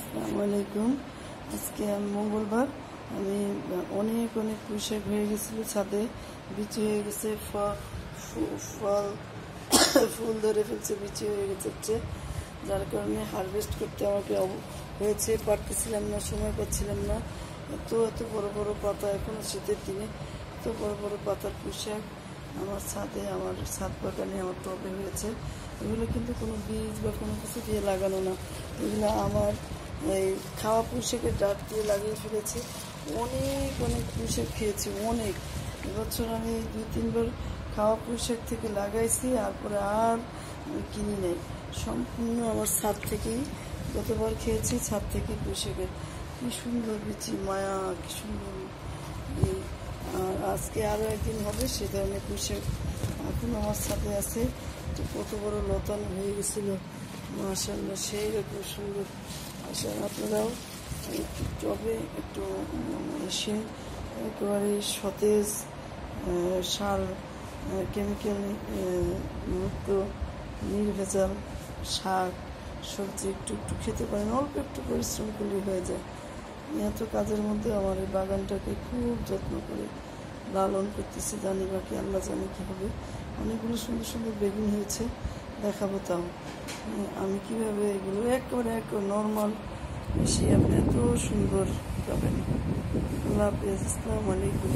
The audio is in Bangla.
আসসালামু আলাইকুম। আজকে মঙ্গলবার। আমি অনেক পুঁইশাক হয়ে গেছিল, ছাদে বিচি হয়ে গেছে, ফল ফুল ধরে ফেলছে, বিচি হয়ে গেছে, যার কারণে হারভেস্ট করতে আমাকে হয়েছে। পারতেছিলাম না, সময় পাচ্ছিলাম না। এত বড় বড় পাতা, এখনো শীতের দিনে এত বড় বড় পাতার পুঁইশাক আমার ছাদে, আমার ছাদ বাগানে, আমার টবে হয়েছে। এগুলো কিন্তু কোনো বীজ বা কোনো কিছু দিয়ে লাগানো না, এগুলো আমার এই খাওয়া পুঁইশাকের ডাঁট দিয়ে লাগিয়ে ফেলেছি। অনেক পুঁইশাক খেয়েছি, অনেক। এবছর আমি 2-3 বার খাওয়া পুঁইশাক থেকে লাগাইছি, তারপরে আর আমি কিনি নাই। সম্পূর্ণ আমার ছাদ থেকেই যতবার খেয়েছি, ছাদ থেকে পুঁইশাকের। কি সুন্দর বিচি, মায়া, কি সুন্দর। আর আজকে আরও একদিন হবে সে ধরনের পুঁইশাক এখন আমার ছাদে আছে। তো কত বড় লতানো হয়ে গেছিল, মাশাআল্লাহ, সেই রকম সুন্দর। আচ্ছা, আপনারাও একটু টবে একটু এসে একেবারে সতেজ, সার, কেমিক্যাল মুক্ত, নির্ভেজাল শাক সবজি একটু খেতে পারেন। অল্প একটু পরিশ্রম করলে হয়ে যায়। এত কাজের মধ্যে আমার এই বাগানটাকে খুব যত্ন করে লালন করতেছি। জানি বাকি আল্লাহ জানে কী হবে। অনেকগুলো সুন্দর সুন্দর বেগুন হয়েছে, দেখাবো তাও আমি কীভাবে এগুলো একেবারে নর্মাল বেশি আপনি এত সুন্দর পাবেন। আল্লাহ হাফেজ, আসসালামু আলাইকুম।